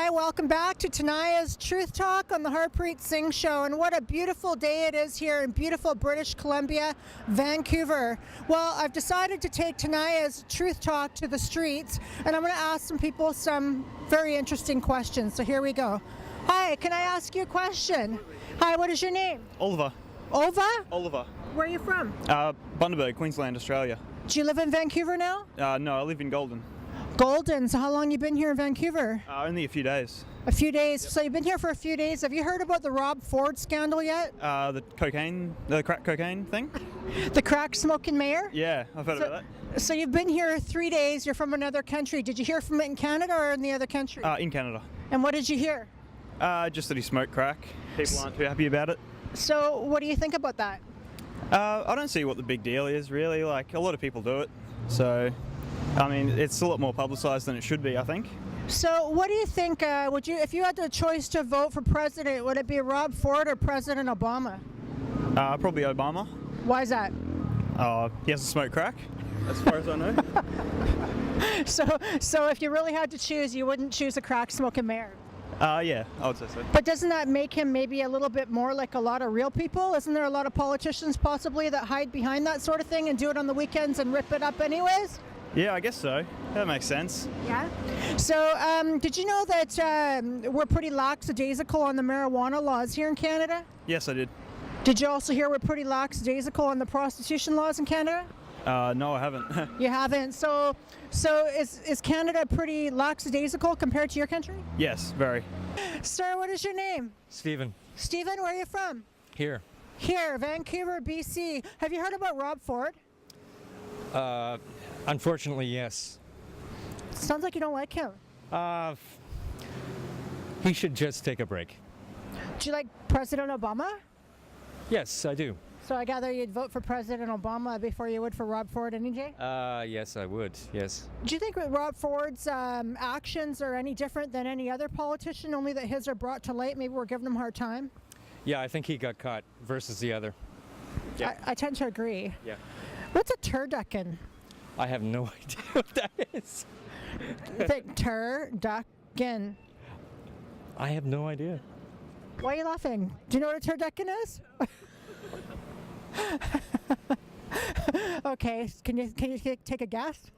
Hi, welcome back to Tania's Truth Talk on the Harpreet Singh Show. And what a beautiful day it is here in beautiful British Columbia, Vancouver. Well, I've decided to take Tania's Truth Talk to the streets, and I'm going to ask some people some very interesting questions. So here we go. Hi, can I ask you a question? Hi, what is your name? Oliver. Ova? Oliver. Where are you from? Bundaberg, Queensland, Australia. Do you live in Vancouver now? No, I live in Golden. Golden. So how long you been here in Vancouver? Only a few days. A few days. Yep. So you've been here for a few days. Have you heard about the Rob Ford scandal yet? The crack cocaine thing? The crack smoking mayor? Yeah, I've heard about that. So you've been here 3 days. You're from another country. Did you hear from it in Canada or in the other country? In Canada. And what did you hear? Just that he smoked crack. People aren't too happy about it. So what do you think about that? I don't see what the big deal is, really. Like, a lot of people do it. So, I mean, it's a lot more publicised than it should be, I think. So what do you think, if you had the choice to vote for president, would it be Rob Ford or President Obama? Probably Obama. Why is that? He hasn't smoked crack, as far as I know. So if you really had to choose, you wouldn't choose a crack smoking mayor? Yeah, I would say so. But doesn't that make him maybe a little bit more like a lot of real people? Isn't there a lot of politicians possibly that hide behind that sort of thing and do it on the weekends and rip it up anyways? Yeah, I guess so. That makes sense. Yeah. So did you know that we're pretty lackadaisical on the marijuana laws here in Canada? Yes, I did. Did you also hear we're pretty lackadaisical on the prostitution laws in Canada? No, I haven't. You haven't. So is Canada pretty lackadaisical compared to your country? Yes, very. Sir, what is your name? Stephen. Stephen, where are you from? Here. Here, Vancouver, BC. Have you heard about Rob Ford? Unfortunately, yes. Sounds like you don't like him. He should just take a break. Do you like President Obama? Yes, I do. So I gather you'd vote for President Obama before you would for Rob Ford any day? Yes, I would, yes. Do you think Rob Ford's actions are any different than any other politician, only that his are brought to light? Maybe we're giving him a hard time? Yeah, I think he got caught versus the other. Yeah. I tend to agree. Yeah. What's a turducken? I have no idea what that is. Think turducken. I have no idea. Why are you laughing? Do you know what a turducken is? Okay, can you take a guess?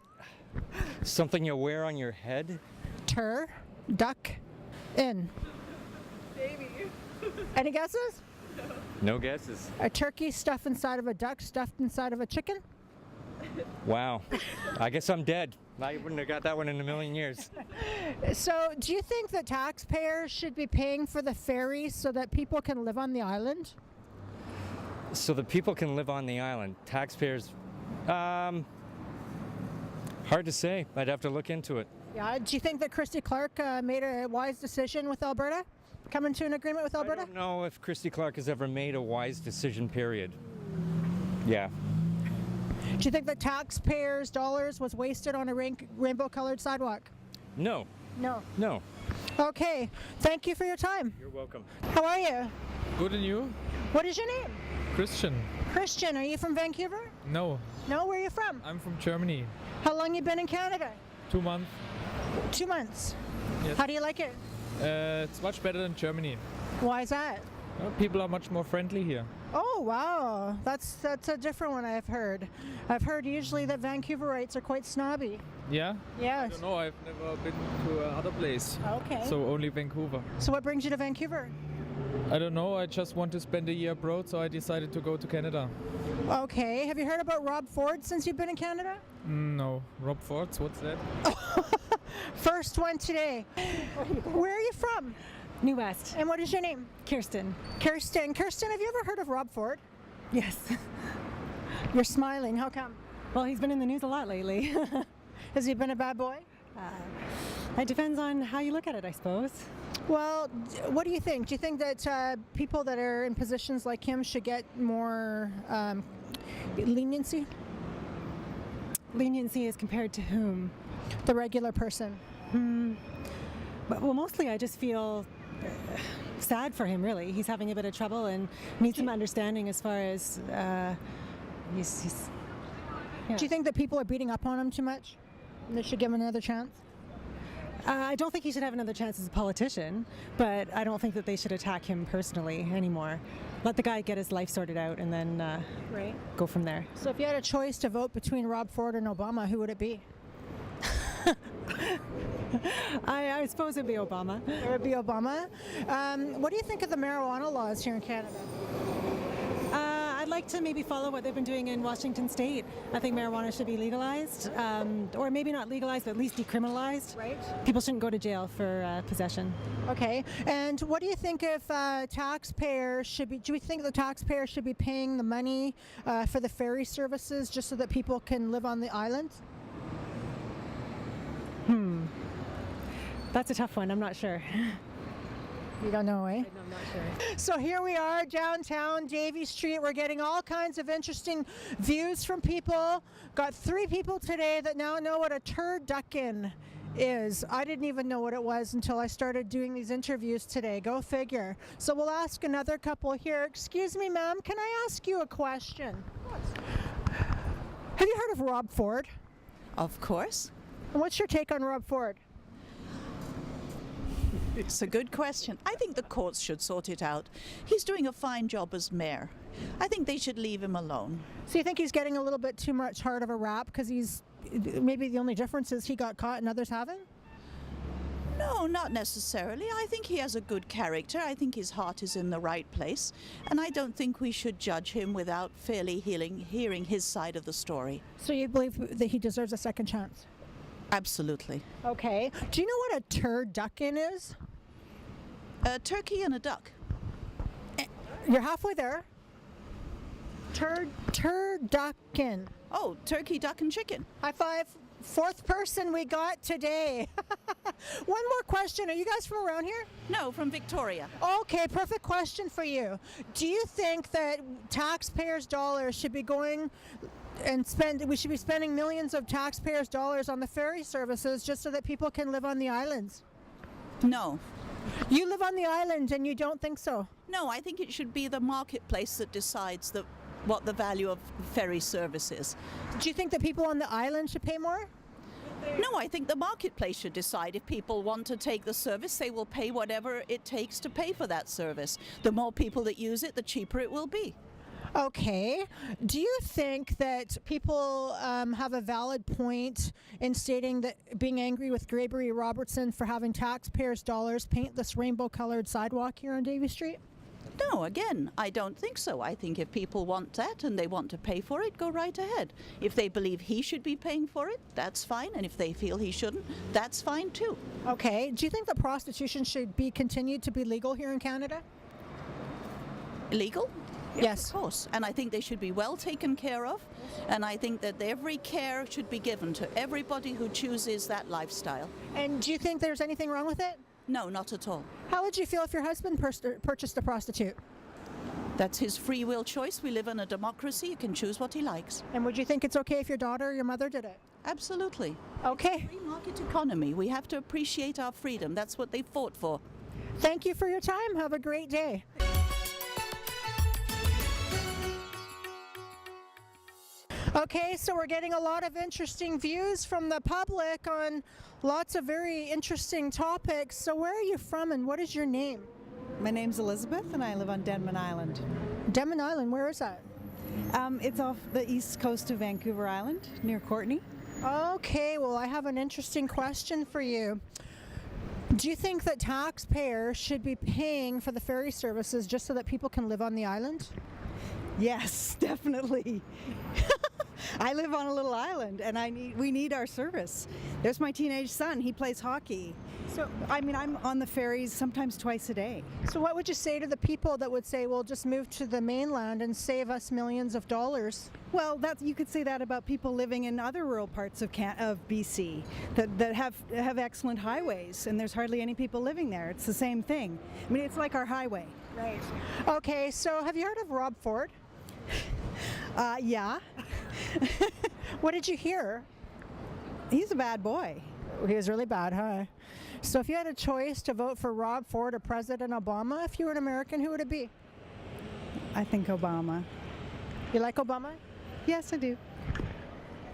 Something you wear on your head? Turducken. Maybe. Any guesses? No guesses. A turkey stuffed inside of a duck stuffed inside of a chicken? Wow. I guess I'm dead. I wouldn't have got that one in a million years. So, do you think that taxpayers should be paying for the ferries so that people can live on the island? So the people can live on the island. Taxpayers, hard to say. I'd have to look into it. Yeah. Do you think that Christy Clark made a wise decision with Alberta? Coming to an agreement with Alberta? I don't know if Christy Clark has ever made a wise decision, period. Yeah. Do you think that taxpayers' dollars was wasted on a rainbow-colored sidewalk? No. No. No. Okay. Thank you for your time. You're welcome. How are you? Good, and you? What is your name? Christian. Christian. Are you from Vancouver? No, No. Where are you from? I'm from Germany. How long you been in Canada? 2 months. 2 months. Yes. How do you like it? It's much better than Germany. Why is that? People are much more friendly here. Oh wow, that's a different one I've heard. I've heard usually that Vancouverites are quite snobby. Yeah? I Yes. don't know, I've never been to another place. Okay. So only Vancouver. So what brings you to Vancouver? I don't know, I just want to spend a year abroad, so I decided to go to Canada. Okay. Have you heard about Rob Ford since you've been in Canada? No. Rob Fords, what's that? First one today. Where are you from? New West. And what is your name? Kirsten. Kirsten. Kirsten, have you ever heard of Rob Ford? Yes. You're smiling. How come? Well, he's been in the news a lot lately. Has he been a bad boy? It depends on how you look at it, I suppose. Well, what do you think? Do you think that people that are in positions like him should get more leniency? Leniency is compared to whom? The regular person. Well, mostly I just feel sad for him, really. He's having a bit of trouble and needs some understanding as far as he's yeah. Do you think that people are beating up on him too much? And they should give him another chance? I don't think he should have another chance as a politician, but I don't think that they should attack him personally anymore. Let the guy get his life sorted out and then Right. go from there. So if you had a choice to vote between Rob Ford and Obama, who would it be? I suppose it'd be Obama. It would be Obama. What do you think of the marijuana laws here in Canada? I'd like to maybe follow what they've been doing in Washington State. I think marijuana should be legalized, or maybe not legalized, but at least decriminalized. Right. People shouldn't go to jail for possession. Okay. And what do you think if taxpayers should be? Do we think the taxpayers should be paying the money for the ferry services just so that people can live on the island? That's a tough one. I'm not sure. You don't know, eh? I'm not sure. So here we are downtown Davie Street. We're getting all kinds of interesting views from people. Got 3 people today that now know what a turducken is. I didn't even know what it was until I started doing these interviews today. Go figure. So we'll ask another couple here. Excuse me, ma'am, can I ask you a question? Have you heard of Rob Ford? Of course. And what's your take on Rob Ford? It's a good question. I think the courts should sort it out. He's doing a fine job as mayor. I think they should leave him alone. So you think he's getting a little bit too much hard of a rap because maybe the only difference is he got caught and others haven't? No, not necessarily. I think he has a good character. I think his heart is in the right place. And I don't think we should judge him without fairly hearing his side of the story. So you believe that he deserves a second chance? Absolutely. Okay. Do you know what a turducken is? A turkey and a duck. You're halfway there. Turducken. Oh, turkey, duck, and chicken. High five. 4th person we got today. One more question. Are you guys from around here? No, from Victoria. Okay, perfect question for you. Do you think that taxpayers' dollars should be going and we should be spending millions of taxpayers' dollars on the ferry services just so that people can live on the islands? No. You live on the island and you don't think so? No, I think it should be the marketplace that decides what the value of ferry service is. Do you think that people on the island should pay more? No, I think the marketplace should decide. If people want to take the service, they will pay whatever it takes to pay for that service. The more people that use it, the cheaper it will be. Okay. Do you think that people have a valid point in stating that being angry with Gregory Robertson for having taxpayers' dollars paint this rainbow-colored sidewalk here on Davie Street? No, again, I don't think so. I think if people want that and they want to pay for it, go right ahead. If they believe he should be paying for it, that's fine. And if they feel he shouldn't, that's fine too. Okay. Do you think that prostitution should be continued to be legal here in Canada? Legal? Yes. Of course. And I think they should be well taken care of. And I think that every care should be given to everybody who chooses that lifestyle. And do you think there's anything wrong with it? No, not at all. How would you feel if your husband purchased a prostitute? That's his free will choice. We live in a democracy. He can choose what he likes. And would you think it's okay if your daughter or your mother did it? Absolutely. Okay. Free market economy. We have to appreciate our freedom. That's what they fought for. Thank you for your time. Have a great day. Okay, so we're getting a lot of interesting views from the public on lots of very interesting topics. So where are you from and what is your name? My name's Elizabeth and I live on Denman Island. Denman Island, where is that? It's off the east coast of Vancouver Island, near Courtenay. Okay, well, I have an interesting question for you. Do you think that taxpayers should be paying for the ferry services just so that people can live on the island? Yes, definitely. I live on a little island and we need our service. There's my teenage son, he plays hockey. So, I'm on the ferries sometimes twice a day. So what would you say to the people that would say, well, just move to the mainland and save us millions of dollars? Well, you could say that about people living in other rural parts of BC that have excellent highways, and there's hardly any people living there. It's the same thing. I mean, it's like our highway. Right. Okay, so have you heard of Rob Ford? Yeah. What did you hear? He's a bad boy. He was really bad, huh? So if you had a choice to vote for Rob Ford or President Obama, if you were an American, who would it be? I think Obama. You like Obama? Yes, I do.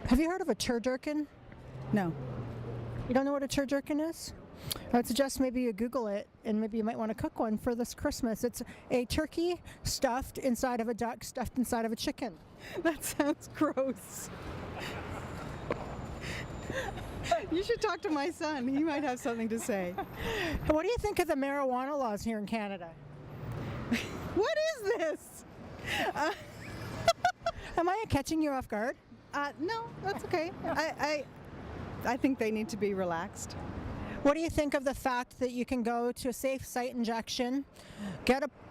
Have you heard of a turducken? No. You don't know what a turducken is? I would suggest maybe you Google it, and maybe you might want to cook one for this Christmas. It's a turkey stuffed inside of a duck, stuffed inside of a chicken. That sounds gross. You should talk to my son. He might have something to say. What do you think of the marijuana laws here in Canada? What is this? Am I catching you off guard? No, that's okay. I think they need to be relaxed. What do you think of the fact that you can go to a safe site injection,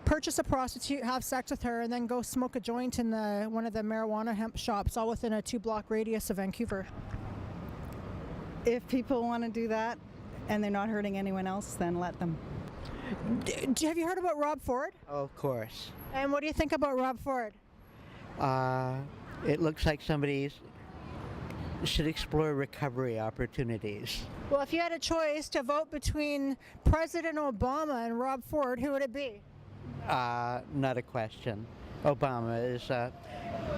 purchase a prostitute, have sex with her, and then go smoke a joint in one of the marijuana hemp shops, all within a 2-block radius of Vancouver? If people want to do that and they're not hurting anyone else, then let them. Have you heard about Rob Ford? Oh, of course. And what do you think about Rob Ford? It looks like somebody should explore recovery opportunities. Well, if you had a choice to vote between President Obama and Rob Ford, who would it be? Not a question. Obama is a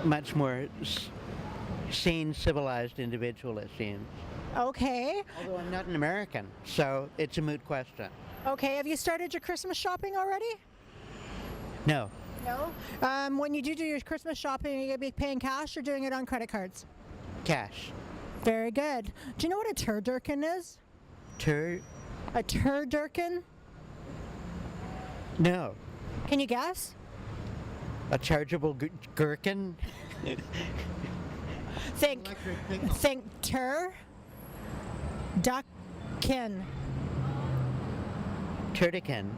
much more sane, civilized individual, it seems. Okay. Although I'm not an American, so it's a moot question. Okay, have you started your Christmas shopping already? No. No? When you do your Christmas shopping, are you going to be paying cash or doing it on credit cards? Cash. Very good. Do you know what a turducken is? A turducken? No. Can you guess? A chargeable gherkin? Think duckin. Turducken.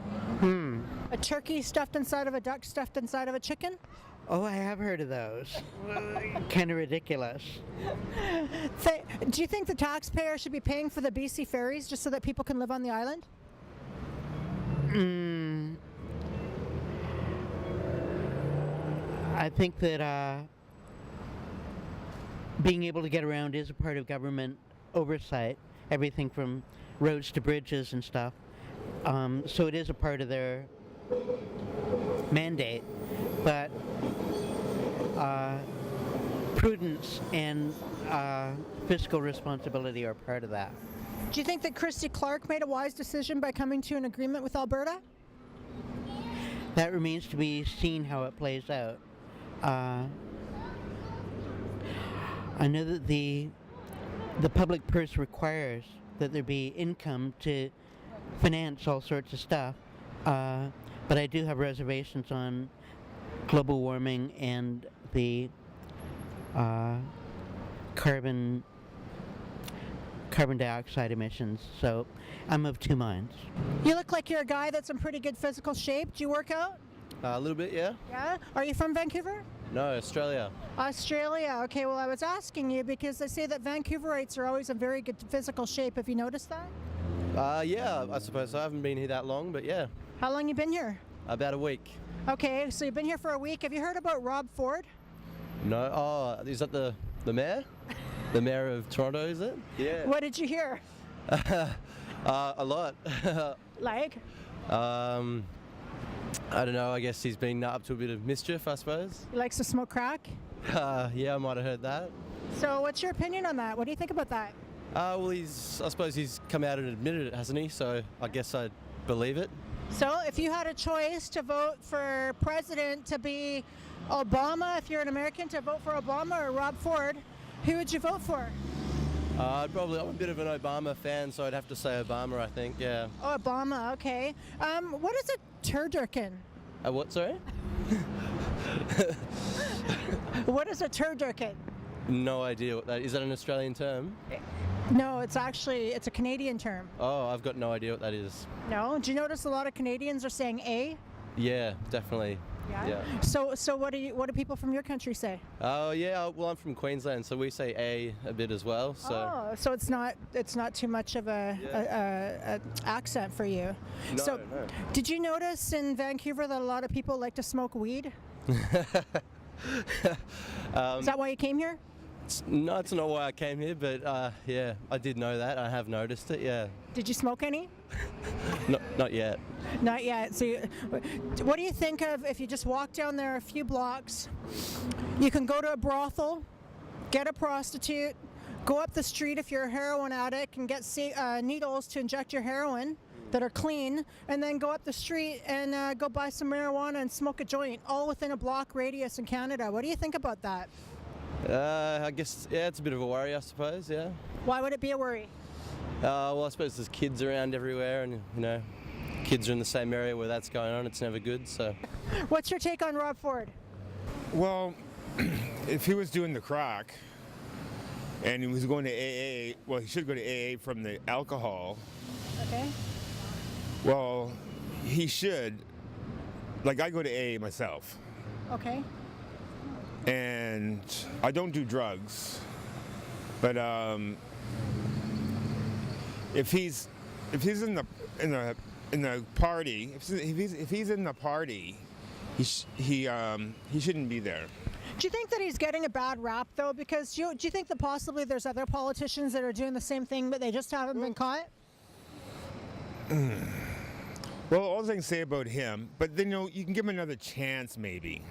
A turkey stuffed inside of a duck, stuffed inside of a chicken? Oh, I have heard of those. Kind of ridiculous. Do you think the taxpayer should be paying for the BC ferries just so that people can live on the island? I think that being able to get around is a part of government oversight, everything from roads to bridges and stuff. So it is a part of their mandate, but prudence and fiscal responsibility are part of that. Do you think that Christy Clark made a wise decision by coming to an agreement with Alberta? That remains to be seen how it plays out. I know that the public purse requires that there be income to finance all sorts of stuff, but I do have reservations on global warming and the carbon dioxide emissions, so I'm of two minds. You look like you're a guy that's in pretty good physical shape. Do you work out? A little bit, yeah. Yeah? Are you from Vancouver? No, Australia. Australia. Okay, well, I was asking you because they say that Vancouverites are always in very good physical shape. Have you noticed that? Yeah, I suppose so. I haven't been here that long, but yeah. How long you been here? About a week. Okay, so you've been here for a week. Have you heard about Rob Ford? No, oh, is that the mayor? The mayor of Toronto, is it? Yeah. What did you hear? A lot. Like? I don't know, I guess he's been up to a bit of mischief, I suppose. He likes to smoke crack? Yeah, I might have heard that. So what's your opinion on that? What do you think about that? Well, I suppose he's come out and admitted it, hasn't he? So I guess I'd believe it. So if you had a choice to vote for president to be Obama, if you're an American, to vote for Obama or Rob Ford, who would you vote for? I'm a bit of an Obama fan, so I'd have to say Obama, I think, yeah. Oh, Obama, okay. What is a turducken? What, sorry? What is a turducken? No idea what that is. Is that an Australian term? No, it's a Canadian term. Oh, I've got no idea what that is. No? Do you notice a lot of Canadians are saying A? Yeah, definitely. Yeah. So what do people from your country say? Oh, yeah. Well, I'm from Queensland, so we say a bit as well. So. So it's not too much of a accent for you. No, so, no. Did you notice in Vancouver that a lot of people like to smoke weed? Is that why you came here? No, it's not why I came here, but yeah, I did know that. I have noticed it, yeah. Did you smoke any? Not yet. Not yet. So what do you think of if you just walk down there a few blocks, you can go to a brothel, get a prostitute, go up the street if you're a heroin addict and get needles to inject your heroin that are clean, and then go up the street and go buy some marijuana and smoke a joint, all within a block radius in Canada. What do you think about that? I guess, yeah, it's a bit of a worry, I suppose, yeah. Why would it be a worry? Well, I suppose there's kids around everywhere, and, you know, kids are in the same area where that's going on. It's never good, so. What's your take on Rob Ford? Well, if he was doing the crack and he was going to AA, well, he should go to AA from the alcohol. Okay. Well, he should. Like, I go to AA myself. Okay. And I don't do drugs. But if he's in the party, if he's in the party, he shouldn't be there. Do you think that he's getting a bad rap, though? Because do you think that possibly there's other politicians that are doing the same thing, but they just haven't been caught? Well, all I can say about him, but then, you know, you can give him another chance, maybe.